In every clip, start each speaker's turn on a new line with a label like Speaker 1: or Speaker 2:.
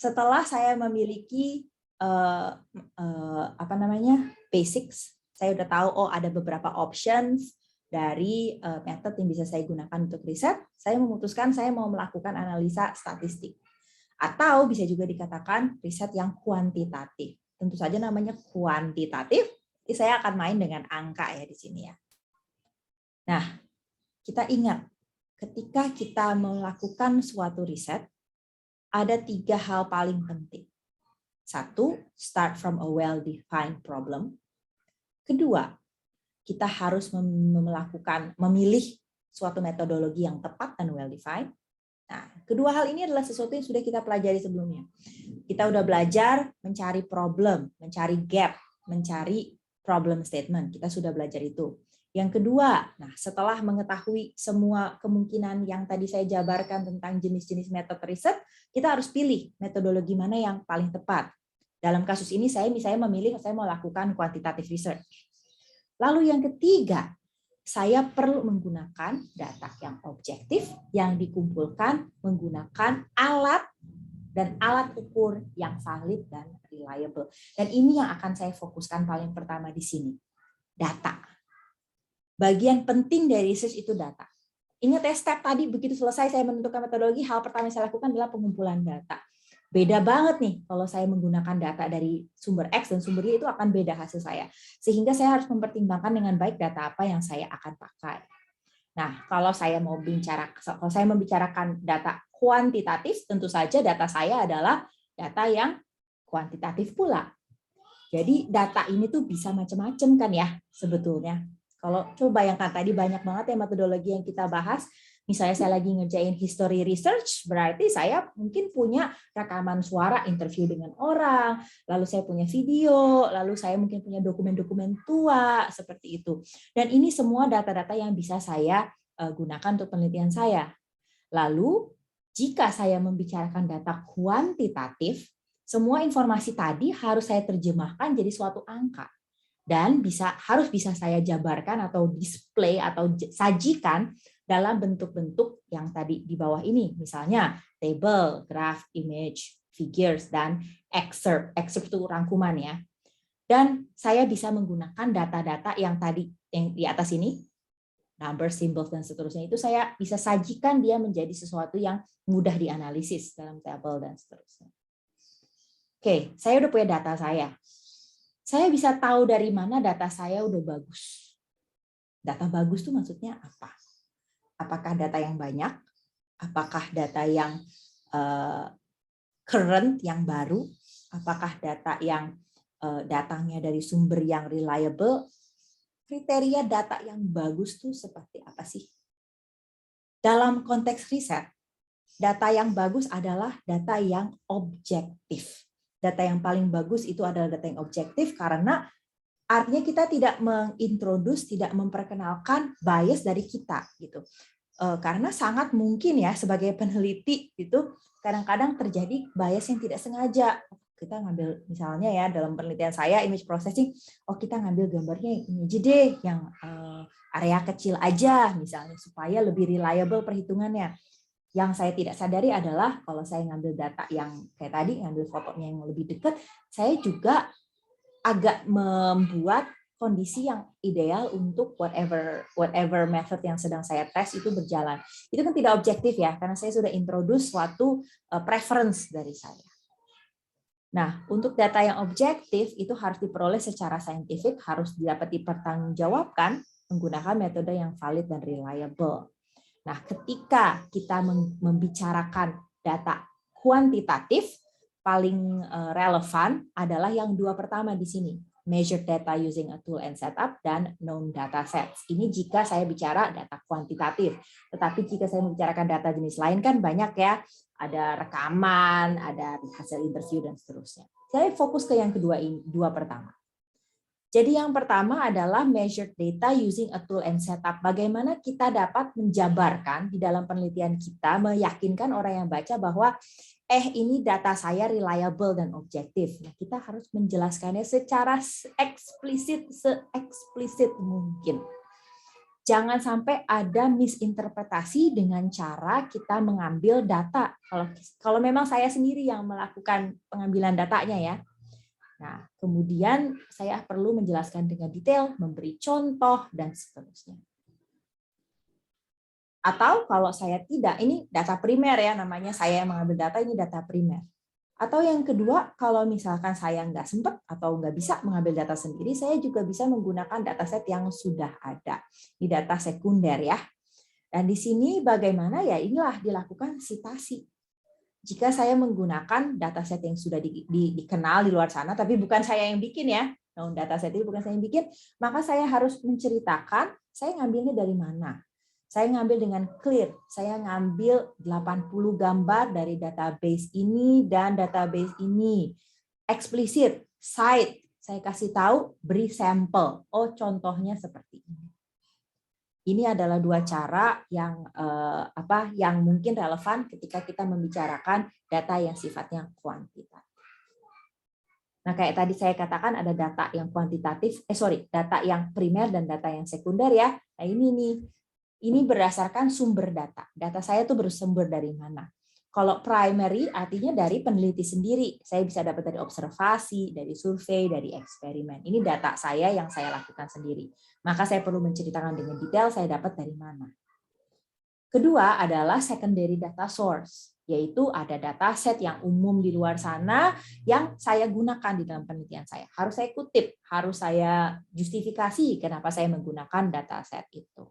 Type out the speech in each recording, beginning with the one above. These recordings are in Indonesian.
Speaker 1: setelah saya memiliki basics, saya udah tahu ada beberapa options dari method yang bisa saya gunakan untuk riset, saya memutuskan saya mau melakukan analisa statistik. Atau bisa juga dikatakan riset yang kuantitatif. Tentu saja namanya kuantitatif, saya akan main dengan angka ya di sini ya. Nah, kita ingat, ketika kita melakukan suatu riset, ada 3 hal paling penting. 1, start from a well-defined problem. Kedua, kita harus memilih suatu metodologi yang tepat dan well-defined. Nah, kedua hal ini adalah sesuatu yang sudah kita pelajari sebelumnya. Kita udah belajar mencari problem, mencari gap, mencari problem statement. Kita sudah belajar itu. Yang kedua, nah setelah mengetahui semua kemungkinan yang tadi saya jabarkan tentang jenis-jenis metode riset, kita harus pilih metodologi mana yang paling tepat. Dalam kasus ini saya misalnya memilih saya mau lakukan quantitative research. Lalu yang ketiga, saya perlu menggunakan data yang objektif yang dikumpulkan menggunakan alat dan alat ukur yang valid dan reliable. Dan ini yang akan saya fokuskan paling pertama di sini. Data. Bagian penting dari research itu data. Ingat ya, step tadi begitu selesai saya menentukan metodologi, hal pertama yang saya lakukan adalah pengumpulan data. Beda banget nih kalau saya menggunakan data dari sumber X dan sumber Y, itu akan beda hasil saya. Sehingga saya harus mempertimbangkan dengan baik data apa yang saya akan pakai. Nah, kalau saya membicarakan data kuantitatif, tentu saja data saya adalah data yang kuantitatif pula. Jadi data ini tuh bisa macam-macam kan ya sebetulnya. Kalau coba bayangkan tadi banyak banget ya metodologi yang kita bahas. Misalnya saya lagi ngerjain history research, berarti saya mungkin punya rekaman suara interview dengan orang, lalu saya punya video, lalu saya mungkin punya dokumen-dokumen tua, seperti itu. Dan ini semua data-data yang bisa saya gunakan untuk penelitian saya. Lalu, jika saya membicarakan data kuantitatif, semua informasi tadi harus saya terjemahkan jadi suatu angka. Dan harus bisa saya jabarkan atau display atau sajikan dalam bentuk-bentuk yang tadi di bawah ini, misalnya table, graph, image, figures, dan excerpt. Excerpt itu rangkuman ya. Dan saya bisa menggunakan data-data yang tadi yang di atas ini, number, symbols, dan seterusnya, itu saya bisa sajikan dia menjadi sesuatu yang mudah dianalisis dalam table dan seterusnya. Oke, saya udah punya data saya. Saya bisa tahu dari mana data saya udah bagus. Data bagus itu maksudnya apa? Apakah data yang banyak? Apakah data yang current, yang baru? Apakah data yang datangnya dari sumber yang reliable? Kriteria data yang bagus itu seperti apa sih? Dalam konteks riset, data yang bagus adalah data yang objektif. Data yang paling bagus itu adalah data yang objektif karena artinya kita tidak mengintroduce, tidak memperkenalkan bias dari kita gitu. Karena sangat mungkin ya sebagai peneliti itu kadang-kadang terjadi bias yang tidak sengaja. Kita ngambil misalnya ya dalam penelitian saya image processing, kita ngambil gambarnya ini aja deh yang area kecil aja misalnya supaya lebih reliable perhitungannya. Yang saya tidak sadari adalah kalau saya ngambil data yang kayak tadi, ngambil fotonya yang lebih dekat, saya juga agak membuat kondisi yang ideal untuk whatever method yang sedang saya tes itu berjalan. Itu kan tidak objektif ya, karena saya sudah introduce suatu preference dari saya. Nah, untuk data yang objektif itu harus diperoleh secara saintifik, harus dapat dipertanggungjawabkan menggunakan metode yang valid dan reliable. Nah, ketika kita membicarakan data kuantitatif, paling relevan adalah yang dua pertama di sini, measured data using a tool and setup, dan known data sets. Ini jika saya bicara data kuantitatif. Tetapi jika saya membicarakan data jenis lain kan banyak ya, ada rekaman, ada hasil interview, dan seterusnya. Saya fokus ke yang kedua ini, dua pertama. Jadi yang pertama adalah measured data using a tool and setup. Bagaimana kita dapat menjabarkan di dalam penelitian kita, meyakinkan orang yang baca bahwa ini data saya reliable dan objektif. Nah, kita harus menjelaskannya secara se-eksplisit mungkin. Jangan sampai ada misinterpretasi dengan cara kita mengambil data. Kalau memang saya sendiri yang melakukan pengambilan datanya ya. Nah, kemudian saya perlu menjelaskan dengan detail, memberi contoh dan seterusnya. Atau kalau saya tidak, ini data primer ya, namanya saya yang mengambil data, ini data primer. Atau yang kedua, kalau misalkan saya nggak sempat atau nggak bisa mengambil data sendiri, saya juga bisa menggunakan dataset yang sudah ada. Di data sekunder ya. Dan di sini bagaimana ya, inilah dilakukan sitasi. Jika saya menggunakan dataset yang sudah dikenal di luar sana, tapi bukan saya yang bikin ya, dataset itu bukan saya yang bikin, maka saya harus menceritakan saya ngambilnya dari mana. Saya ngambil dengan clear, saya ngambil 80 gambar dari database ini dan database ini. Eksplisit, cite, saya kasih tahu, beri sampel. Oh, contohnya seperti ini. Ini adalah dua cara yang yang mungkin relevan ketika kita membicarakan data yang sifatnya kuantitatif. Nah, kayak tadi saya katakan ada data yang kuantitatif, data yang primer dan data yang sekunder ya. Nah, ini nih. Ini berdasarkan sumber data. Data saya itu bersumber dari mana? Kalau primary artinya dari peneliti sendiri. Saya bisa dapat dari observasi, dari survei, dari eksperimen. Ini data saya yang saya lakukan sendiri. Maka saya perlu menceritakan dengan detail saya dapat dari mana. Kedua adalah secondary data source, yaitu ada dataset yang umum di luar sana yang saya gunakan di dalam penelitian saya. Harus saya kutip, harus saya justifikasi kenapa saya menggunakan dataset itu.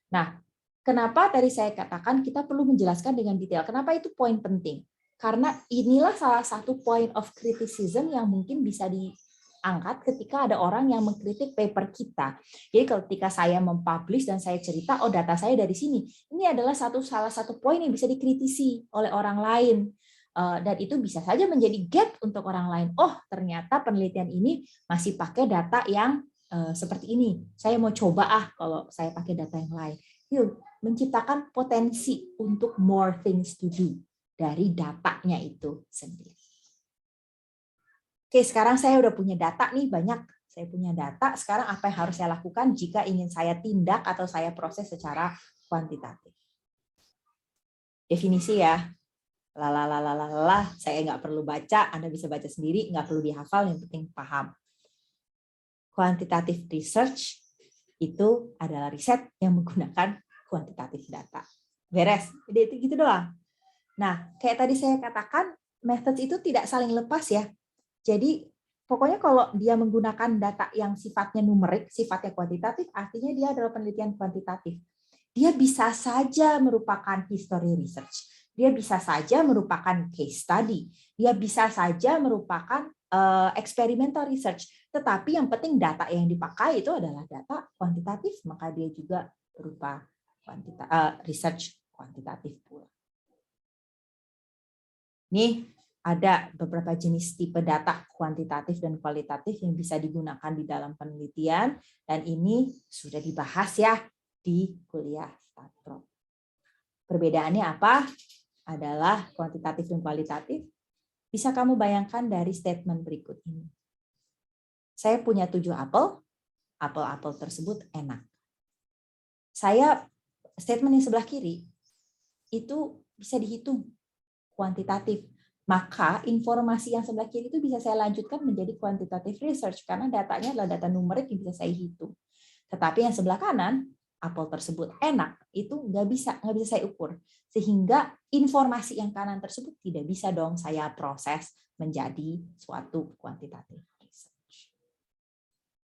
Speaker 1: Nah, kenapa tadi saya katakan kita perlu menjelaskan dengan detail? Kenapa itu poin penting? Karena inilah salah satu point of criticism yang mungkin bisa diangkat ketika ada orang yang mengkritik paper kita. Jadi ketika saya mempublish dan saya cerita, oh data saya dari sini, ini adalah salah satu poin yang bisa dikritisi oleh orang lain. Dan itu bisa saja menjadi gap untuk orang lain. Oh, ternyata penelitian ini masih pakai data yang seperti ini. Saya mau coba kalau saya pakai data yang lain. Yuk, menciptakan potensi untuk more things to do dari datanya itu sendiri. Oke, sekarang saya udah punya data nih banyak. Saya punya data, sekarang apa yang harus saya lakukan jika ingin saya tindak atau saya proses secara kuantitatif? Definisi ya. Saya nggak perlu baca, Anda bisa baca sendiri, nggak perlu dihafal, yang penting paham. Quantitative research itu adalah riset yang menggunakan kuantitatif data. Beres. Jadi itu gitu doang. Nah, kayak tadi saya katakan, metode itu tidak saling lepas ya. Jadi pokoknya kalau dia menggunakan data yang sifatnya numerik, sifatnya kuantitatif, artinya dia adalah penelitian kuantitatif. Dia bisa saja merupakan history research. Dia bisa saja merupakan case study. Dia bisa saja merupakan experimental research. Tetapi yang penting data yang dipakai itu adalah data kuantitatif, maka dia juga berupa research kuantitatif pula. Nih ada beberapa jenis tipe data kuantitatif dan kualitatif yang bisa digunakan di dalam penelitian, dan ini sudah dibahas ya di kuliah StatPro. Perbedaannya apa? Adalah kuantitatif dan kualitatif. Bisa kamu bayangkan dari statement berikut ini. Saya punya 7 apel, apel-apel tersebut enak. Statement yang sebelah kiri, itu bisa dihitung kuantitatif. Maka informasi yang sebelah kiri itu bisa saya lanjutkan menjadi quantitative research, karena datanya adalah data numerik yang bisa saya hitung. Tetapi yang sebelah kanan, apel tersebut enak, itu nggak bisa saya ukur. Sehingga informasi yang kanan tersebut tidak bisa dong saya proses menjadi suatu quantitative research.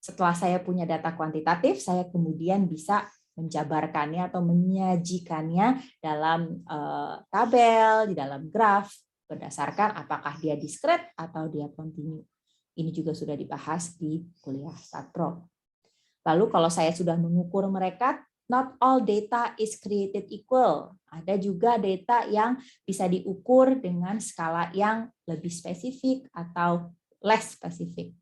Speaker 1: Setelah saya punya data kuantitatif, saya kemudian bisa menjabarkannya atau menyajikannya dalam tabel, di dalam graf, berdasarkan apakah dia discrete atau dia continue. Ini juga sudah dibahas di kuliah StatPro. Lalu kalau saya sudah mengukur mereka, not all data is created equal. Ada juga data yang bisa diukur dengan skala yang lebih spesifik atau less spesifik.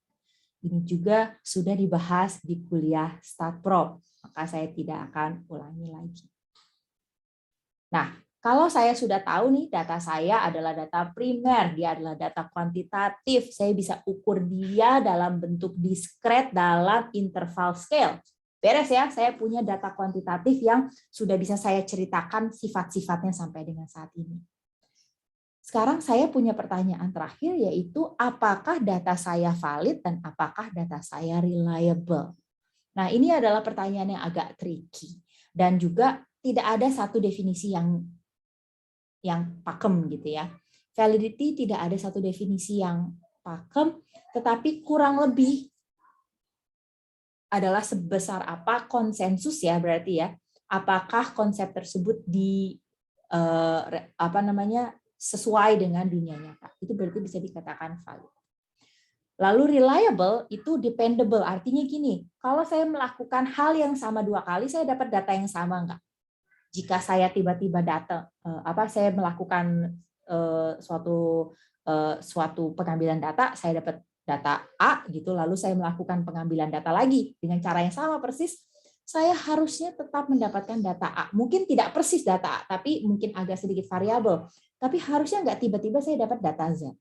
Speaker 1: Ini juga sudah dibahas di kuliah StatPro, maka saya tidak akan ulangi lagi. Nah, kalau saya sudah tahu nih data saya adalah data primer, dia adalah data kuantitatif, saya bisa ukur dia dalam bentuk discrete dalam interval scale. Beres ya, saya punya data kuantitatif yang sudah bisa saya ceritakan sifat-sifatnya sampai dengan saat ini. Sekarang saya punya pertanyaan terakhir, yaitu apakah data saya valid dan apakah data saya reliable? Nah, ini adalah pertanyaan yang agak tricky. Dan juga tidak ada satu definisi yang pakem gitu ya. Validity tidak ada satu definisi yang pakem, tetapi kurang lebih adalah sebesar apa konsensus ya, berarti ya, apakah konsep tersebut sesuai dengan dunia nyata. Itu berarti bisa dikatakan valid. Lalu reliable itu dependable, artinya gini, kalau saya melakukan hal yang sama 2 kali, saya dapat data yang sama enggak? Jika saya tiba-tiba saya melakukan suatu pengambilan data, saya dapat data A gitu, lalu saya melakukan pengambilan data lagi dengan cara yang sama persis, saya harusnya tetap mendapatkan data A. Mungkin tidak persis data A, tapi mungkin agak sedikit variabel. Tapi harusnya nggak tiba-tiba saya dapat data Z.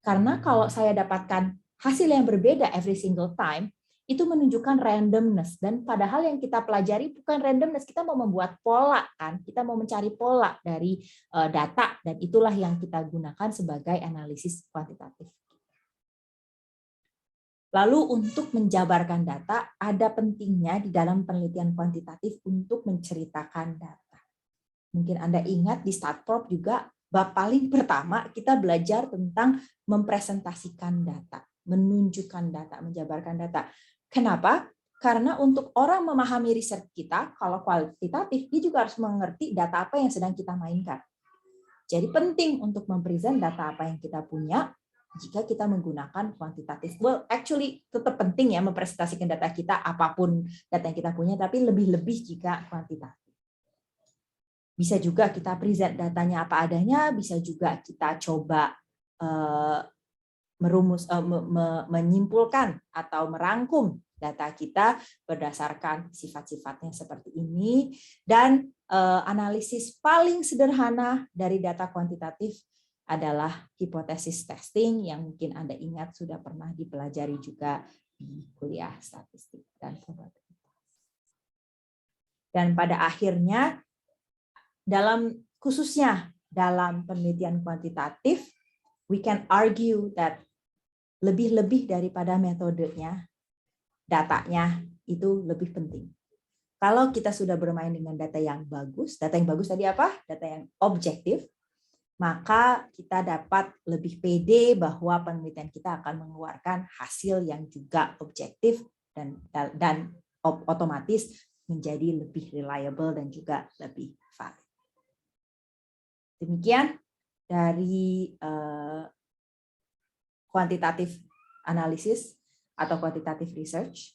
Speaker 1: Karena kalau saya dapatkan hasil yang berbeda every single time, itu menunjukkan randomness. Dan padahal yang kita pelajari bukan randomness, kita mau membuat pola kan, kita mau mencari pola dari data, dan itulah yang kita gunakan sebagai analisis kuantitatif. Lalu untuk menjabarkan data, ada pentingnya di dalam penelitian kuantitatif untuk menceritakan data. Mungkin Anda ingat di Statprop juga, bab paling pertama kita belajar tentang mempresentasikan data, menunjukkan data, menjabarkan data. Kenapa? Karena untuk orang memahami riset kita, kalau kualitatif, dia juga harus mengerti data apa yang sedang kita mainkan. Jadi penting untuk mempresent data apa yang kita punya, jika kita menggunakan kuantitatif. Well, actually tetap penting ya mempresentasikan data kita, apapun data yang kita punya, tapi lebih-lebih jika kuantitatif. Bisa juga kita present datanya apa adanya, bisa juga kita coba menyimpulkan atau merangkum data kita berdasarkan sifat-sifatnya seperti ini. Dan analisis paling sederhana dari data kuantitatif adalah hipotesis testing, yang mungkin Anda ingat sudah pernah dipelajari juga di kuliah statistik dan probabilitas. Dan pada akhirnya, khususnya dalam penelitian kuantitatif, we can argue that lebih-lebih daripada metodenya, datanya itu lebih penting. Kalau kita sudah bermain dengan data yang bagus tadi apa? Data yang objektif, maka kita dapat lebih pede bahwa penelitian kita akan mengeluarkan hasil yang juga objektif dan otomatis menjadi lebih reliable dan juga lebih valid. Demikian dari quantitative analysis atau quantitative research.